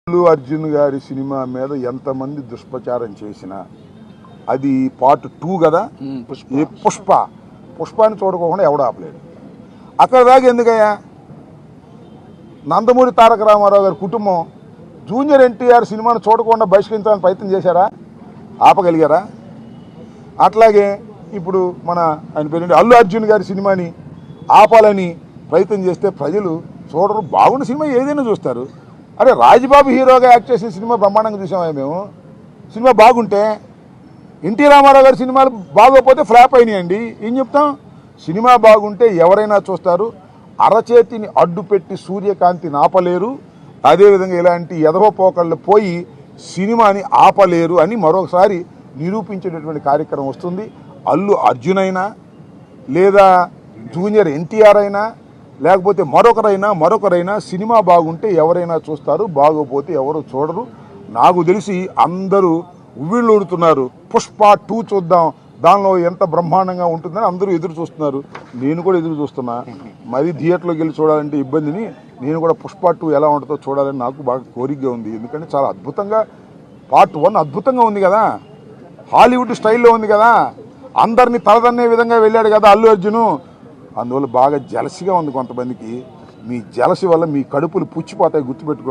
అల్లు అర్జున్ గారి సినిమా మీద ఎంతమంది దుష్ప్రచారం చేసినా అది పార్ట్ 2 కదా. పుష్పాన్ని చూడకోకుండా ఎవడు ఆపలేడు. అక్కడ దాకా ఎందుకయ్యా? నందమూరి తారక రామారావు గారి కుటుంబం జూనియర్ ఎన్టీఆర్ సినిమాను చూడకుండా బహిష్కరించాలని ప్రయత్నం చేశారా? ఆపగలిగారా? అట్లాగే ఇప్పుడు ఆయన పేరు అల్లు అర్జున్ గారి సినిమాని ఆపాలని ప్రయత్నం చేస్తే ప్రజలు చూడరు. బాగున్న సినిమా ఏదైనా చూస్తారు. అరే రాజ్బాబు హీరోగా యాక్ట్ చేసిన సినిమా బ్రహ్మాండంగా చూసామా మేము? సినిమా బాగుంటే, ఎన్టీ రామారావు గారి సినిమాలు బాగోకపోతే ఫ్లాప్ అయినాయండి. ఏం చెప్తాం? సినిమా బాగుంటే ఎవరైనా చూస్తారు. అరచేతిని అడ్డు పెట్టి సూర్యకాంతిని ఆపలేరు. అదేవిధంగా ఇలాంటి ఎదవపోకళ్ళు పోయి సినిమాని ఆపలేరు అని మరొకసారి నిరూపించేటటువంటి కార్యక్రమం వస్తుంది. అల్లు అర్జున్ అయినా లేదా జూనియర్ ఎన్టీఆర్ అయినా లేకపోతే మరొకరైనా సినిమా బాగుంటే ఎవరైనా చూస్తారు, బాగోపోతే ఎవరు చూడరు. నాకు తెలిసి అందరూ ఉవ్విళ్ళు ఊడుతున్నారు. పుష్ప 2 చూద్దాం, దానిలో ఎంత బ్రహ్మాండంగా ఉంటుందని అందరూ ఎదురు చూస్తున్నారు. నేను కూడా ఎదురు చూస్తున్నా. మరి థియేటర్లోకి వెళ్ళి చూడాలంటే ఇబ్బందిని నేను కూడా పుష్ప 2 ఎలా ఉంటుందో చూడాలని నాకు బాగా కోరికగా ఉంది. ఎందుకంటే చాలా అద్భుతంగా పార్ట్ 1 అద్భుతంగా ఉంది కదా, హాలీవుడ్ స్టైల్లో ఉంది కదా, అందరినీ తలదన్నే విధంగా వెళ్ళాడు కదా అల్లు అర్జును. అందువల్ల బాగా జలసిగా ఉంది కొంతమందికి. మీ జలసి వల్ల మీ కడుపులు పుచ్చిపోతాయి, గుర్తుపెట్టుకోండి.